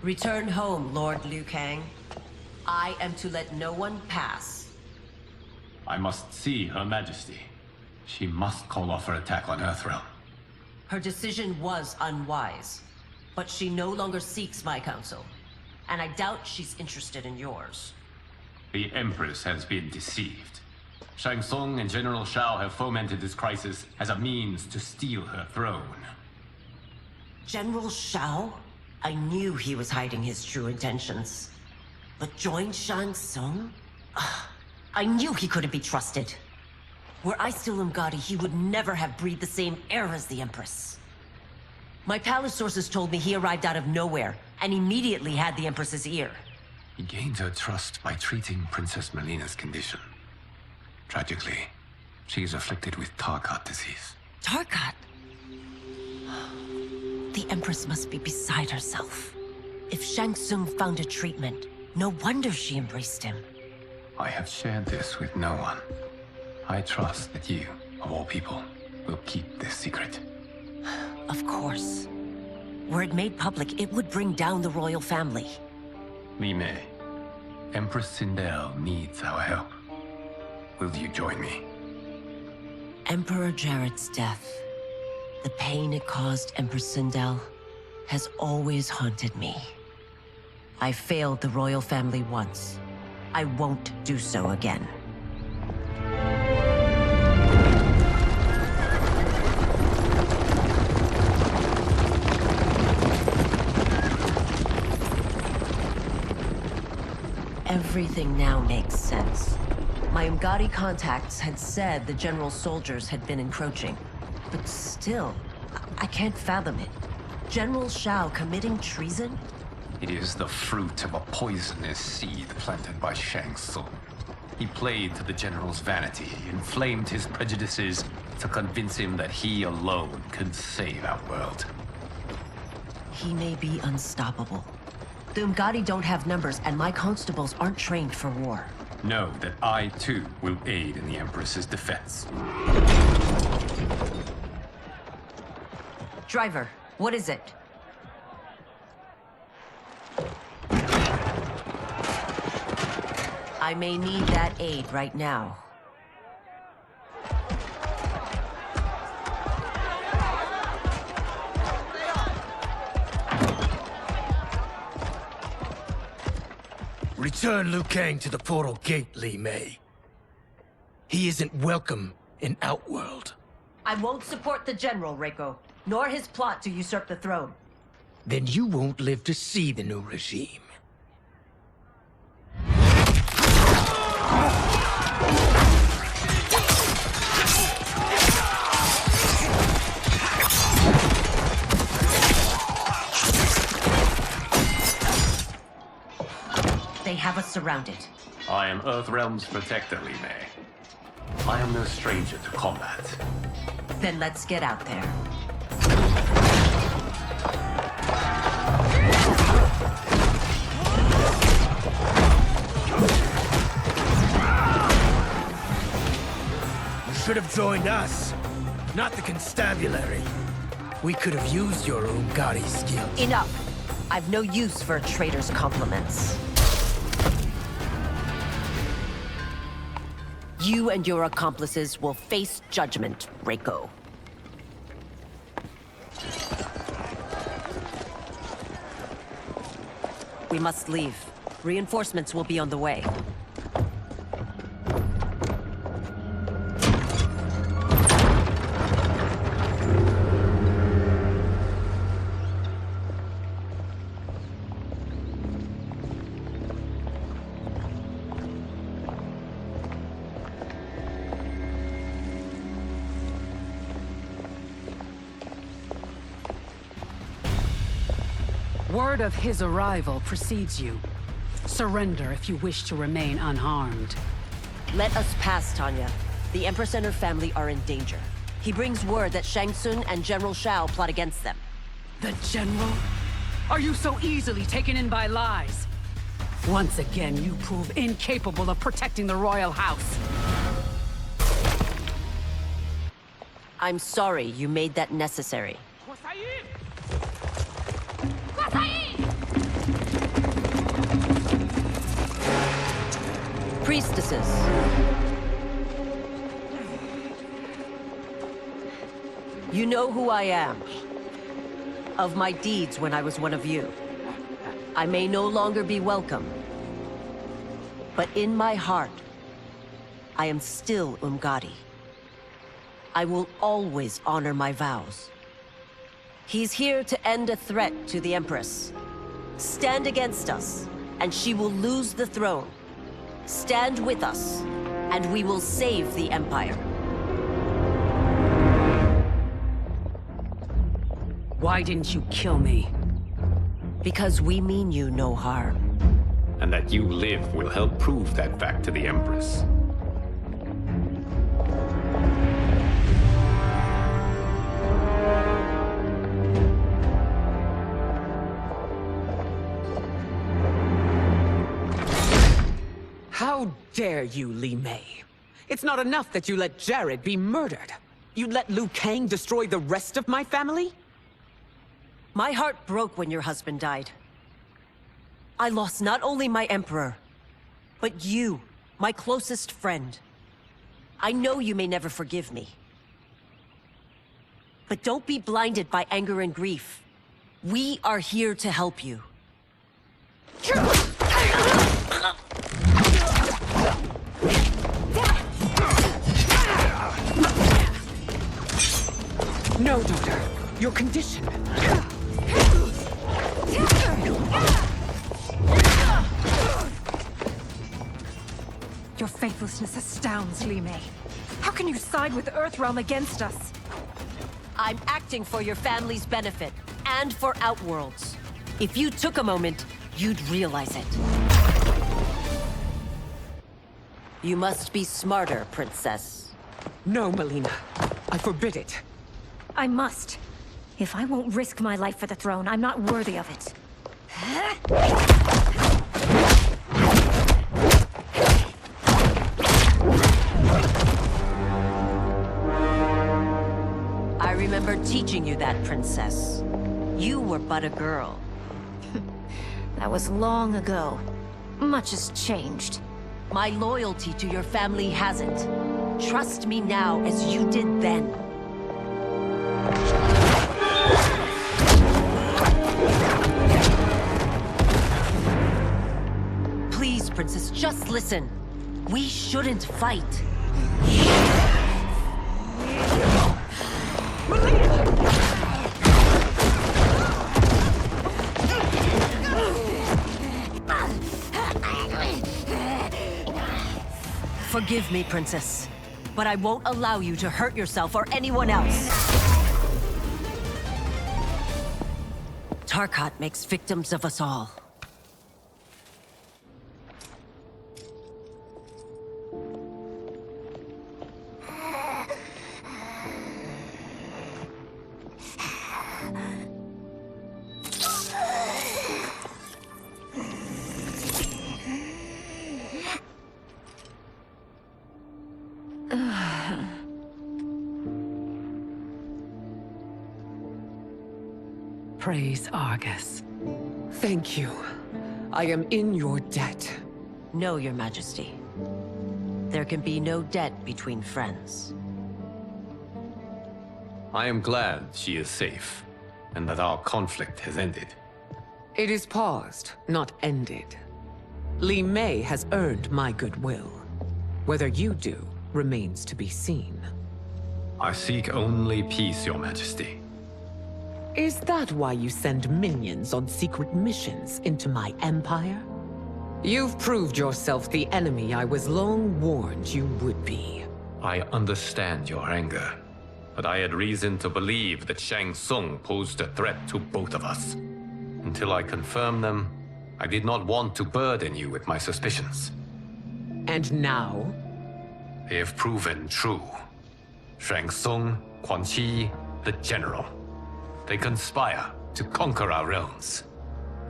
Return home, Lord Liu Kang. I am to let no one pass. I must see Her Majesty. She must call off her attack on Earthrealm. Her decision was unwise, but she no longer seeks my counsel, and I doubt she's interested in yours. The Empress has been deceived. Shang Tsung and General Shao have fomented this crisis as a means to steal her throne. General Shao? I knew he was hiding his true intentions. But join Shang Tsung? I knew he couldn't be trusted. Were I still Umgadi, he would never have breathed the same air as the Empress. My palace sources told me he arrived out of nowhere, and immediately had the Empress's ear. He gained her trust by treating Princess Melina's condition. Tragically, she is afflicted with Tarkat disease. Tarkat? The Empress must be beside herself. If Shang Tsung found a treatment, no wonder she embraced him. I have shared this with no one. I trust that you, of all people, will keep this secret. Of course. Were it made public, it would bring down the royal family. Li Mei, Empress Sindel needs our help. Will you join me? Emperor Jared's death, the pain it caused Empress Sindel, has always haunted me. I failed the royal family once. I won't do so again. Everything now makes sense. My Umgadi contacts had said the general's soldiers had been encroaching. But still, I can't fathom it. General Shao committing treason? It is the fruit of a poisonous seed planted by Shang Tsung. He played to the general's vanity, inflamed his prejudices to convince him that he alone could save our world. He may be unstoppable. The Umgadi don't have numbers, and my constables aren't trained for war. Know that I, too, will aid in the Empress's defense. Driver, what is it? I may need that aid right now. Return Liu Kang to the portal gate, Li Mei. He isn't welcome in Outworld. I won't support the General, Reiko, nor his plot to usurp the throne. Then you won't live to see the new regime. They have us surrounded. I am Earthrealm's protector, Li Mei. I am no stranger to combat. Then let's get out there. You should have joined us, not the constabulary. We could have used your Umgadi skills. Enough! I've no use for a traitor's compliments. You and your accomplices will face judgment, Reiko. We must leave. Reinforcements will be on the way. Word of his arrival precedes you. Surrender if you wish to remain unharmed. Let us pass, Tanya. The Empress and her family are in danger. He brings word that Shang Tsung and General Shao plot against them. The General? Are you so easily taken in by lies? Once again, you prove incapable of protecting the royal house. I'm sorry you made that necessary. Priestesses. You know who I am. Of my deeds when I was one of you. I may no longer be welcome. But in my heart, I am still Umgadi. I will always honor my vows. He's here to end a threat to the Empress. Stand against us, and she will lose the throne. Stand with us, and we will save the Empire. Why didn't you kill me? Because we mean you no harm. And that you live will help prove that fact to the Empress. How dare you, Li Mei? It's not enough that you let Jared be murdered. You let Liu Kang destroy the rest of my family? My heart broke when your husband died. I lost not only my Emperor, but you, my closest friend. I know you may never forgive me. But don't be blinded by anger and grief. We are here to help you. No, Doctor. Your condition. Your faithlessness astounds, Li Mei. How can you side with Earthrealm against us? I'm acting for your family's benefit, and for Outworld's. If you took a moment, you'd realize it. You must be smarter, Princess. No, Melina. I forbid it. I must. If I won't risk my life for the throne, I'm not worthy of it. I remember teaching you that, Princess. You were but a girl. That was long ago. Much has changed. My loyalty to your family hasn't. Trust me now as you did then. Please, Princess, just listen. We shouldn't fight. Forgive me, Princess, but I won't allow you to hurt yourself or anyone else. Tarkat makes victims of us all. Praise Argus. Thank you. I am in your debt. No, Your Majesty. There can be no debt between friends. I am glad she is safe, and that our conflict has ended. It is paused, not ended. Li Mei has earned my goodwill. Whether you do remains to be seen. I seek only peace, Your Majesty. Is that why you send minions on secret missions into my empire? You've proved yourself the enemy I was long warned you would be. I understand your anger, but I had reason to believe that Shang Tsung posed a threat to both of us. Until I confirmed them, I did not want to burden you with my suspicions. And now? They have proven true. Shang Tsung, Quan Chi, the General. They conspire to conquer our realms.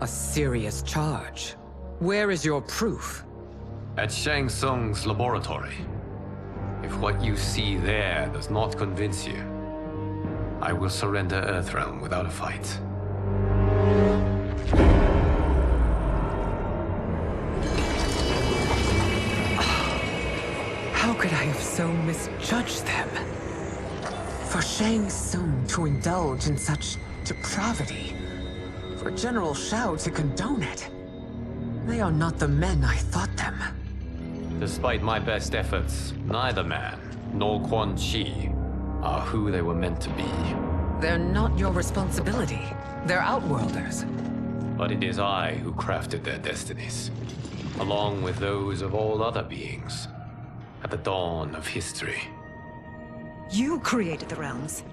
A serious charge. Where is your proof? At Shang Tsung's laboratory. If what you see there does not convince you, I will surrender Earthrealm without a fight. How could I have so misjudged them? For Shang Tsung to indulge in such depravity, for General Shao to condone it, they are not the men I thought them. Despite my best efforts, neither man nor Quan Chi are who they were meant to be. They're not your responsibility. They're Outworlders. But it is I who crafted their destinies, along with those of all other beings, at the dawn of history. You created the realms.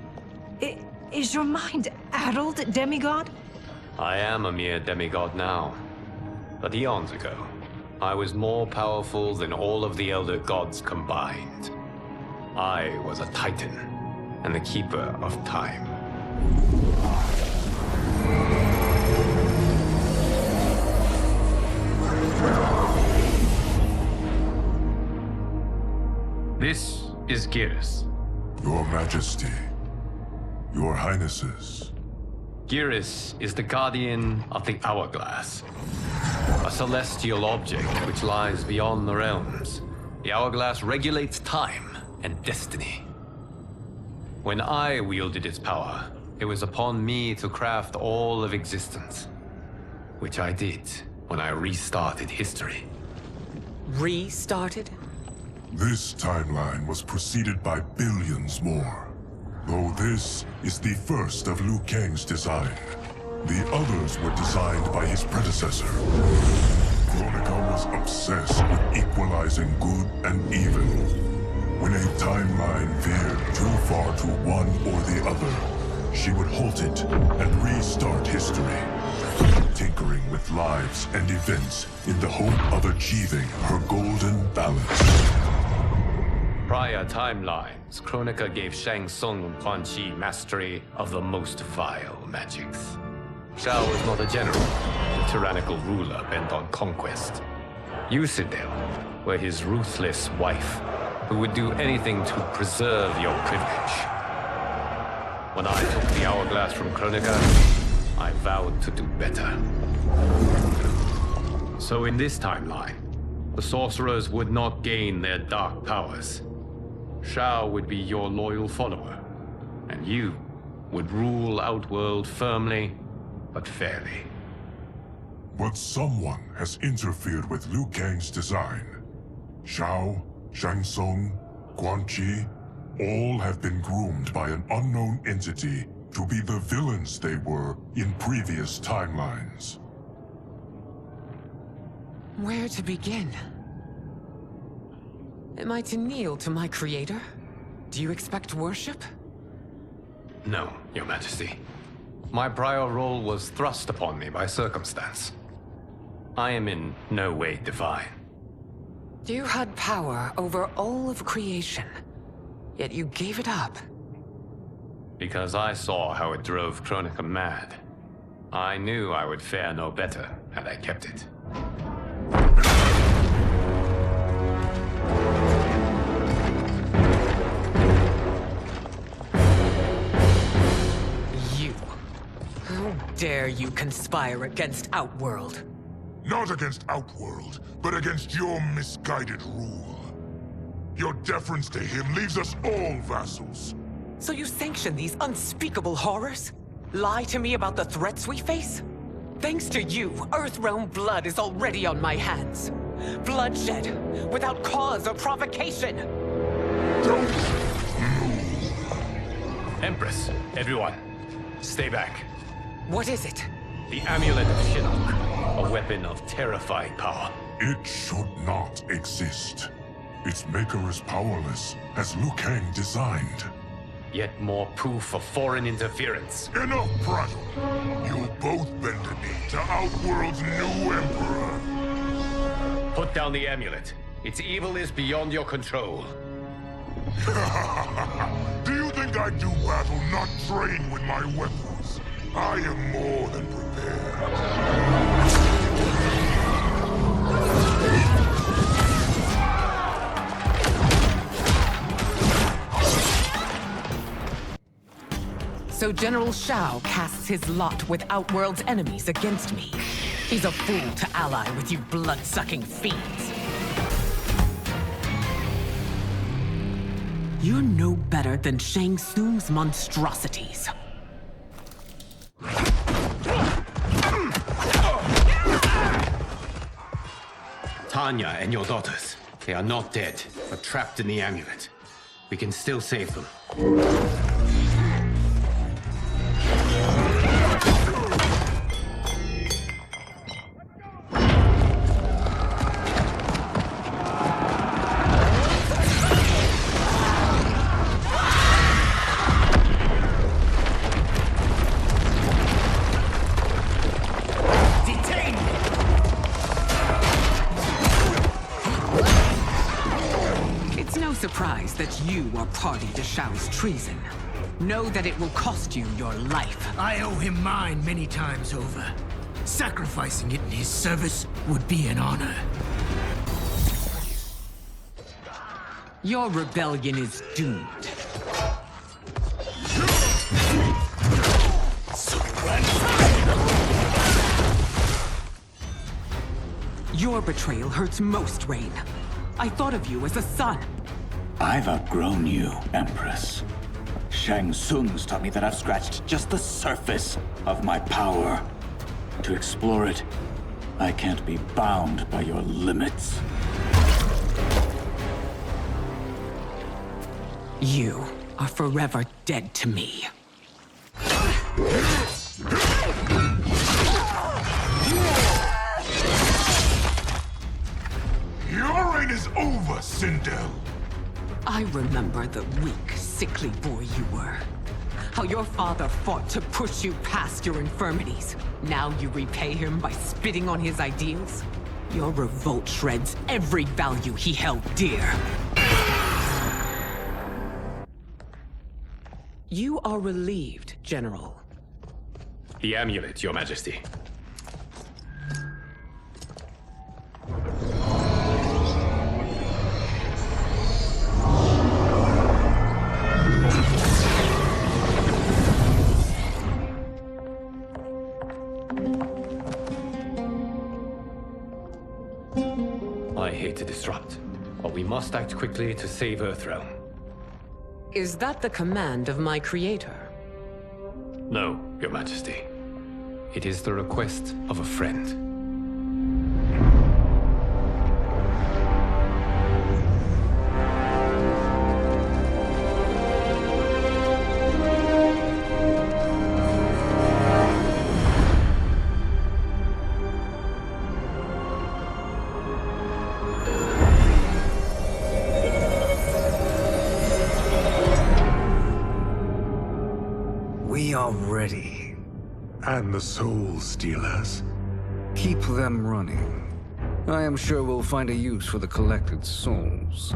Is your mind addled, demigod? I am a mere demigod now, but eons ago, I was more powerful than all of the Elder Gods combined. I was a Titan, and the Keeper of Time. This is Geras. Your Majesty, Your Highnesses. Geras is the guardian of the Hourglass, a celestial object which lies beyond the realms. The Hourglass regulates time and destiny. When I wielded its power, it was upon me to craft all of existence, which I did when I restarted history. Restarted? This timeline was preceded by billions more. Though this is the first of Liu Kang's design, the others were designed by his predecessor. Kronika was obsessed with equalizing good and evil. When a timeline veered too far to one or the other, she would halt it and restart history, tinkering with lives and events in the hope of achieving her golden balance. Prior timelines, Kronika gave Shang Tsung and Quan Chi mastery of the most vile magics. Shao was not a general, a tyrannical ruler bent on conquest. You, Sindel, were his ruthless wife, who would do anything to preserve your privilege. When I took the Hourglass from Kronika, I vowed to do better. So in this timeline, the sorcerers would not gain their dark powers. Shao would be your loyal follower, and you would rule Outworld firmly, but fairly. But someone has interfered with Liu Kang's design. Shao, Shang Tsung, Quan Chi, all have been groomed by an unknown entity to be the villains they were in previous timelines. Where to begin? Am I to kneel to my creator? Do you expect worship? No, Your Majesty. My prior role was thrust upon me by circumstance. I am in no way divine. You had power over all of creation, yet you gave it up. Because I saw how it drove Kronika mad. I knew I would fare no better had I kept it. How dare you conspire against Outworld? Not against Outworld, but against your misguided rule. Your deference to him leaves us all vassals. So you sanction these unspeakable horrors? Lie to me about the threats we face? Thanks to you, Earthrealm blood is already on my hands. Bloodshed, without cause or provocation. Don't move. Empress, everyone, stay back. What is it? The Amulet of Shinnok, a weapon of terrifying power. It should not exist. Its maker is powerless, as Liu Kang designed. Yet more proof of foreign interference. Enough prattle! You both bend a knee to Outworld's new emperor. Put down the amulet. Its evil is beyond your control. Do you think I do battle not trained with my weapons? I am more than prepared. So General Shao casts his lot with Outworld's enemies against me. He's a fool to ally with you blood-sucking fiends. You're no better than Shang Tsung's monstrosities. Tanya and your daughters, they are not dead, but trapped in the amulet. We can still save them. Surprised that you are party to Shao's treason. Know that it will cost you your life. I owe him mine many times over. Sacrificing it in his service would be an honor. Your rebellion is doomed. Your betrayal hurts most, Rain. I thought of you as a son. I've outgrown you, Empress. Shang Tsung's taught me that I've scratched just the surface of my power. To explore it, I can't be bound by your limits. You are forever dead to me. Your reign is over, Sindel. I remember the weak, sickly boy you were. How your father fought to push you past your infirmities. Now you repay him by spitting on his ideals? Your revolt shreds every value he held dear. You are relieved, General. The amulet, Your Majesty. I hate to disrupt, but we must act quickly to save Earthrealm. Is that the command of my creator? No, Your Majesty. It is the request of a friend. We are ready. And the Soul Stealers. Keep them running. I am sure we'll find a use for the collected souls.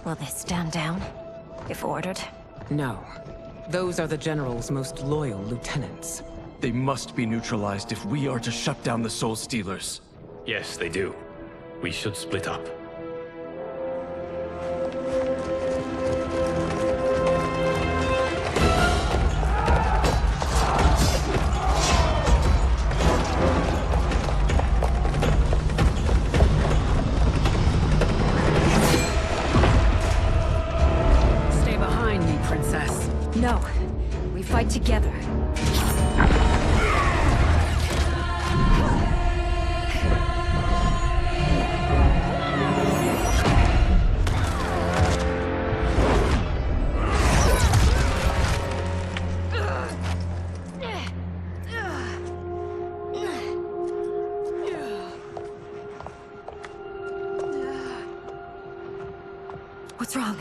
Will they stand down, if ordered? No. Those are the General's most loyal lieutenants. They must be neutralized if we are to shut down the Soul Stealers. Yes, they do. We should split up. Stay behind me, Princess. No. We fight together. What's wrong?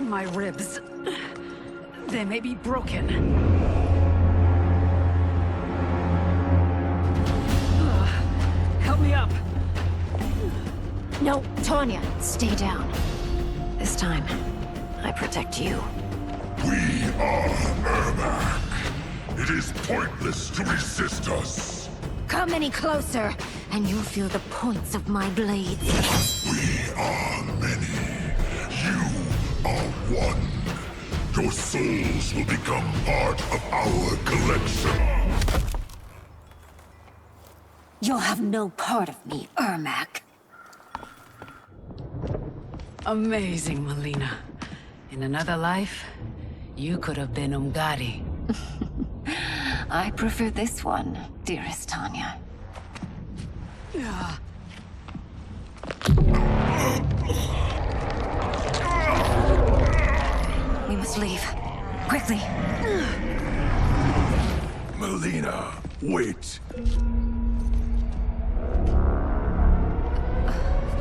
My ribs. They may be broken. Help me up. No, Tanya, stay down. This time, I protect you. We are Ermac. It is pointless to resist us. Come any closer, and you'll feel the points of my blades. We are many. You are one. Your souls will become part of our collection. You'll have no part of me, Ermac. Amazing, Melina. In another life, you could have been Umgadi. I prefer this one, dearest Tanya. We must leave. Quickly. Melina, wait.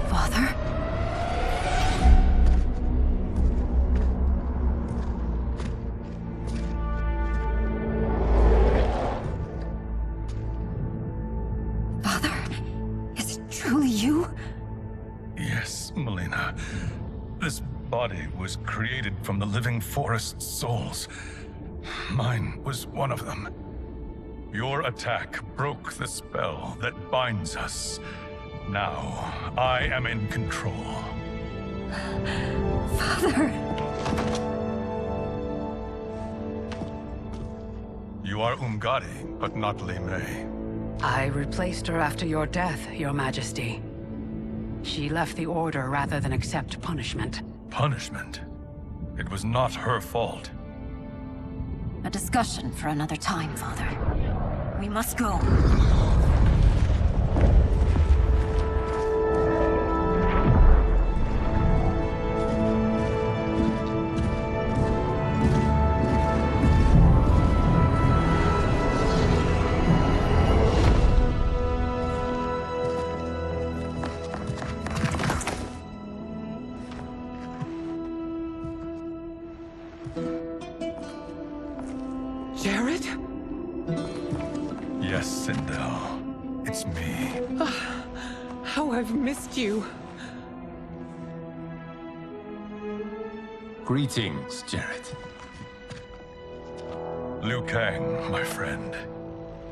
Father? Father? Is it truly you? Yes, Melina. This body was created from the living forest's souls. Mine was one of them. Your attack broke the spell that binds us. Now, I am in control. Father! You are Umgadi, but not Li Mei. I replaced her after your death, Your Majesty. She left the Order rather than accept punishment. Punishment? It was not her fault. A discussion for another time, Father. We must go. Jared? Yes, Sindel. It's me. How I've missed you. Greetings, Jared. Liu Kang, my friend.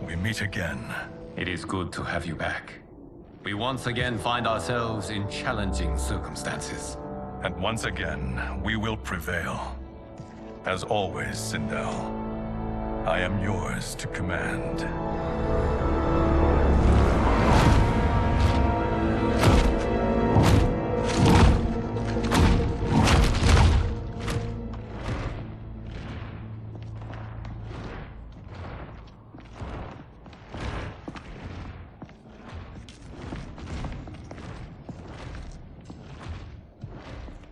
We meet again. It is good to have you back. We once again find ourselves in challenging circumstances. And once again, we will prevail. As always, Sindel, I am yours to command.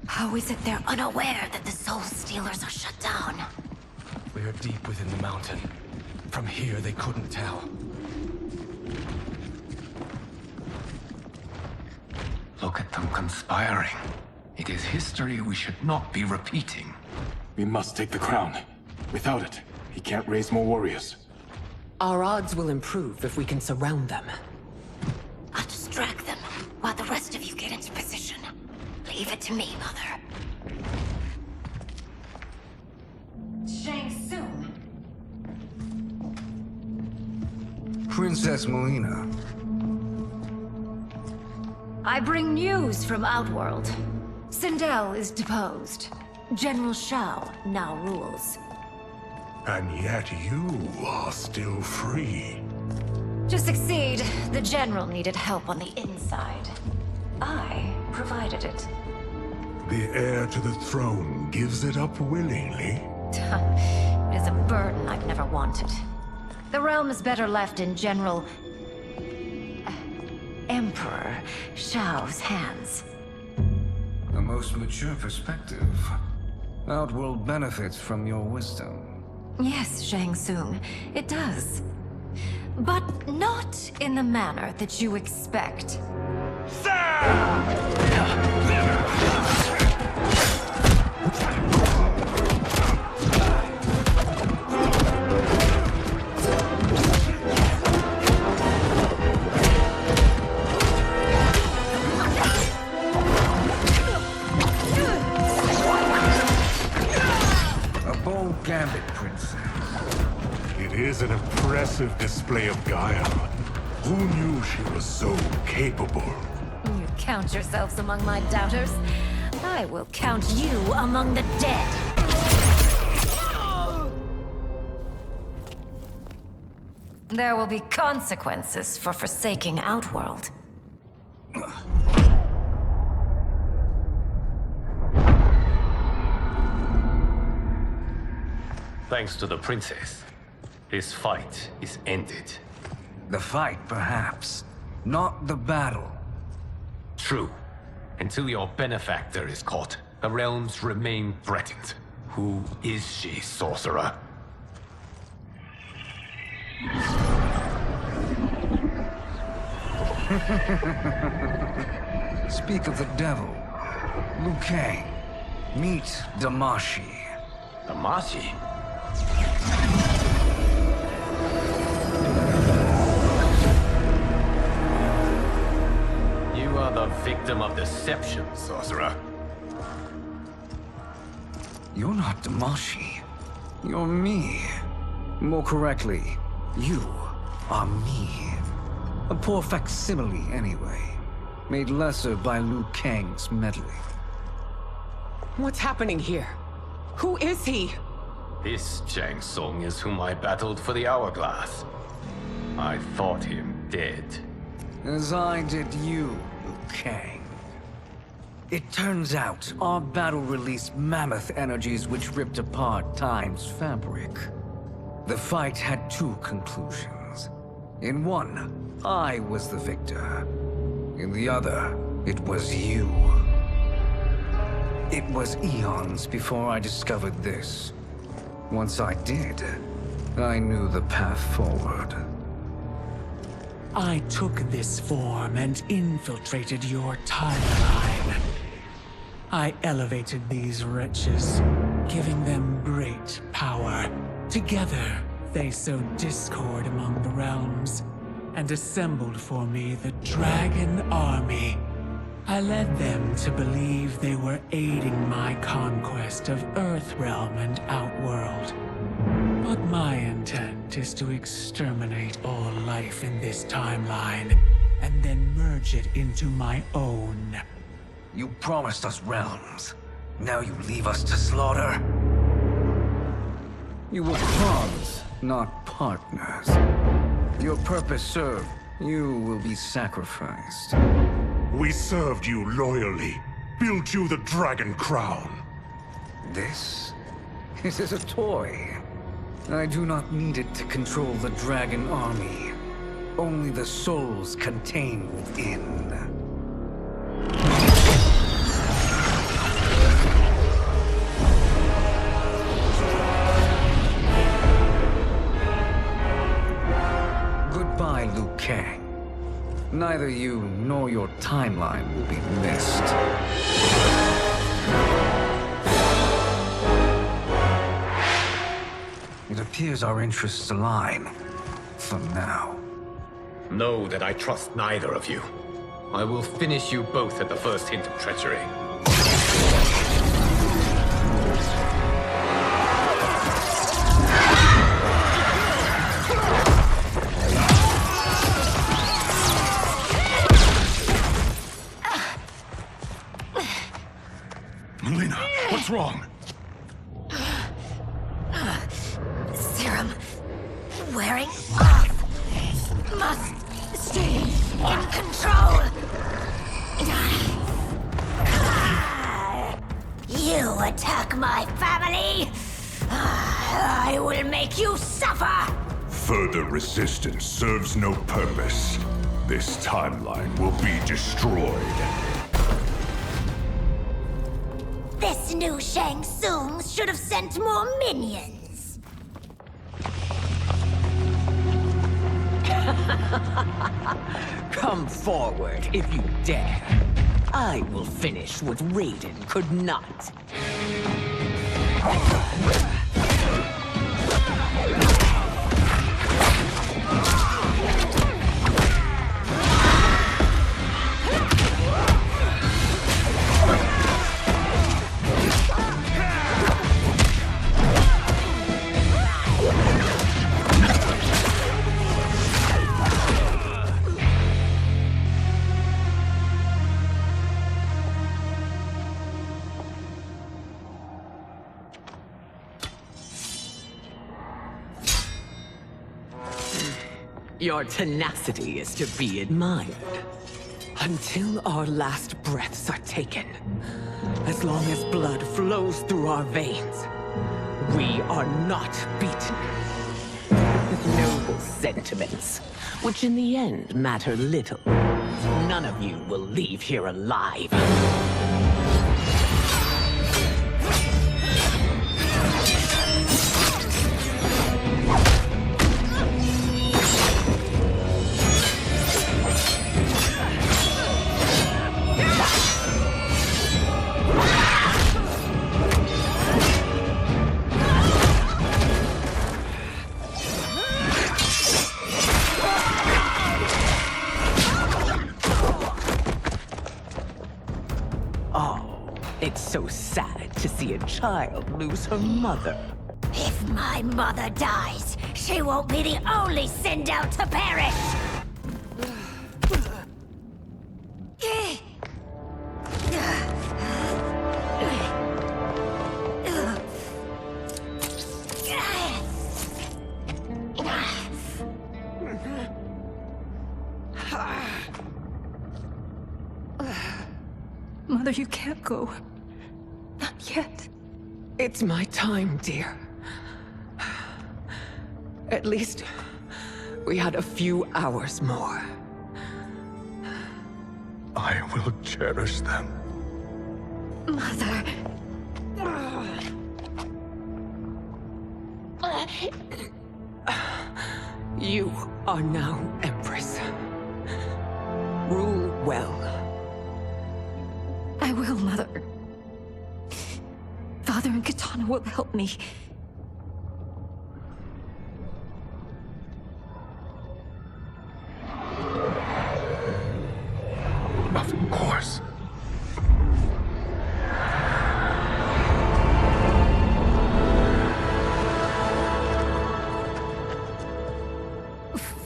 How is it they're unaware that the Soul Stealers are shut down? We are deep within the mountain. From here, they couldn't tell. Look at them conspiring. It is history we should not be repeating. We must take the crown. Without it, he can't raise more warriors. Our odds will improve if we can surround them. I'll distract them while the rest of you get into position. Leave it to me, Mother. Shang Tsung. Princess Melina. I bring news from Outworld. Sindel is deposed. General Shao now rules. And yet you are still free. To succeed, the General needed help on the inside. I provided it. The heir to the throne gives it up willingly. It is a burden I've never wanted. The realm is better left in General... Emperor Shao's hands. A most mature perspective. Outworld benefits from your wisdom. Yes, Shang Tsung, it does. But not in the manner that you expect. gambit, Princess. It is an impressive display of guile. Who knew she was so capable? You count yourselves among my doubters. I will count you among the dead. There will be consequences for forsaking Outworld. Thanks to the princess, this fight is ended. The fight, perhaps. Not the battle. True. Until your benefactor is caught, the realms remain threatened. Who is she, sorcerer? Speak of the devil. Liu Kang. Meet Damashi. Damashi? You are the victim of deception, sorcerer. You're not Damashi. You're me. More correctly, you are me. A poor facsimile, anyway. Made lesser by Liu Kang's meddling. What's happening here? Who is he? This Shang Tsung is whom I battled for the Hourglass. I thought him dead. As I did you, Liu Kang. It turns out our battle released mammoth energies which ripped apart time's fabric. The fight had two conclusions. In one, I was the victor. In the other, it was you. It was eons before I discovered this. Once I did, I knew the path forward. I took this form and infiltrated your timeline. I elevated these wretches, giving them great power. Together, they sowed discord among the realms, and assembled for me the Dragon Army. I led them to believe they were aiding my conquest of Earthrealm and Outworld. But my intent is to exterminate all life in this timeline, and then merge it into my own. You promised us realms. Now you leave us to slaughter? You were pawns, not partners. Your purpose served, you will be sacrificed. We served you loyally, built you the Dragon Crown. This is a toy. I do not need it to control the Dragon Army. Only the souls contained within. Goodbye, Liu Kang. Neither you nor your timeline will be missed. It appears our interests align. For now. Know that I trust neither of you. I will finish you both at the first hint of treachery. Melina, what's wrong? Serum wearing off. Must stay in control. You attack my family. I will make you suffer. Further resistance serves no purpose. This timeline will be destroyed. This new Shang Tsung should have sent more minions. Come forward if you dare. I will finish what Raiden could not. Your tenacity is to be admired. Until our last breaths are taken, as long as blood flows through our veins, we are not beaten. Noble sentiments, which in the end matter little. None of you will leave here alive. It's so sad to see a child lose her mother. If my mother dies, she won't be the only send out to perish! Mother, you can't go. Not yet. It's my time, dear. At least, we had a few hours more. I will cherish them. Mother... You are now Empress. Rule well. I will, Mother. Father and Katana will help me. Of course.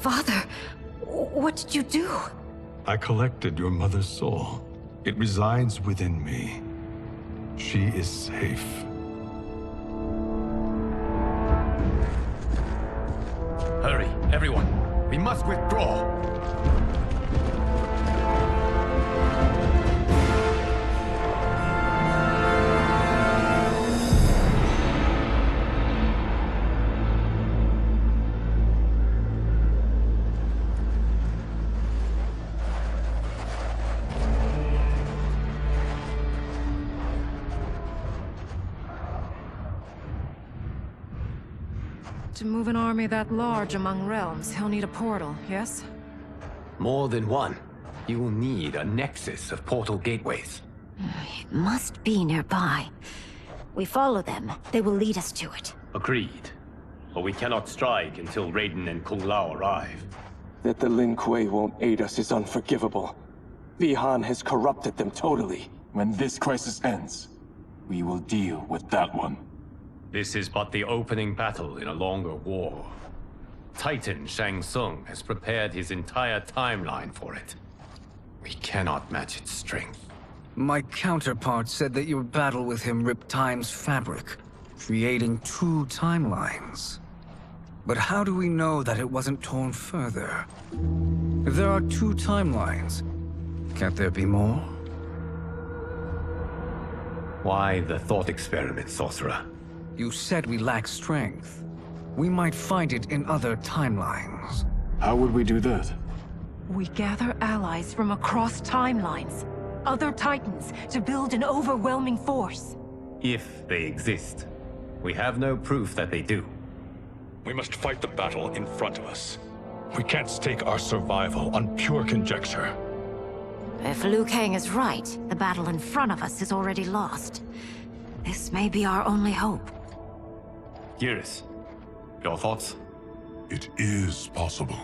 Father, what did you do? I collected your mother's soul. It resides within me. She is safe. Hurry, everyone. We must withdraw. To move an army that large among realms, he'll need a portal, yes? More than one. You will need a nexus of portal gateways. It must be nearby. We follow them. They will lead us to it. Agreed. But we cannot strike until Raiden and Kung Lao arrive. That the Lin Kuei won't aid us is unforgivable. Li Han has corrupted them totally. When this crisis ends, we will deal with that one. This is but the opening battle in a longer war. Titan Shang Tsung has prepared his entire timeline for it. We cannot match its strength. My counterpart said that your battle with him ripped time's fabric, creating 2 timelines. But how do we know that it wasn't torn further? If there are 2 timelines, can't there be more? Why the thought experiment, Sorcerer? You said we lack strength. We might find it in other timelines. How would we do that? We gather allies from across timelines, other titans, to build an overwhelming force. If they exist. We have no proof that they do. We must fight the battle in front of us. We can't stake our survival on pure conjecture. If Liu Kang is right, the battle in front of us is already lost. This may be our only hope. Geras, your thoughts? It is possible.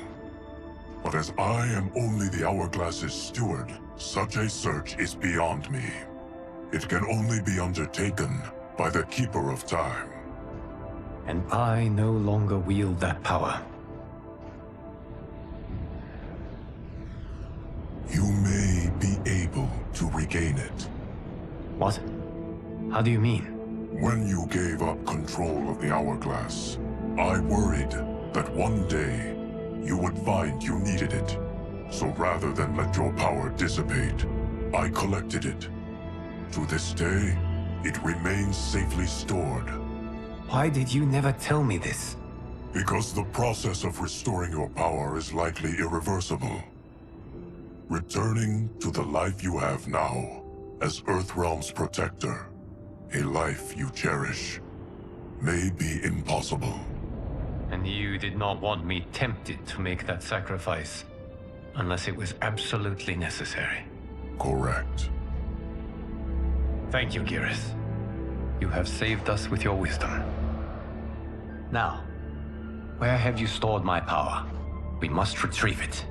But as I am only the Hourglass's steward, such a search is beyond me. It can only be undertaken by the Keeper of Time. And I no longer wield that power. You may be able to regain it. What? How do you mean? When you gave up control of the Hourglass, I worried that one day you would find you needed it. So rather than let your power dissipate, I collected it. To this day, it remains safely stored. Why did you never tell me this? Because the process of restoring your power is likely irreversible. Returning to the life you have now, as Earthrealm's protector, a life you cherish, may be impossible. And you did not want me tempted to make that sacrifice, unless it was absolutely necessary. Correct. Thank you, Geras. You have saved us with your wisdom. Now, where have you stored my power? We must retrieve it.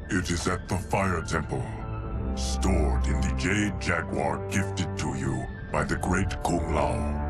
It is at the Fire Temple, stored in the Jade Jaguar gifted to you by the great Kung Lao.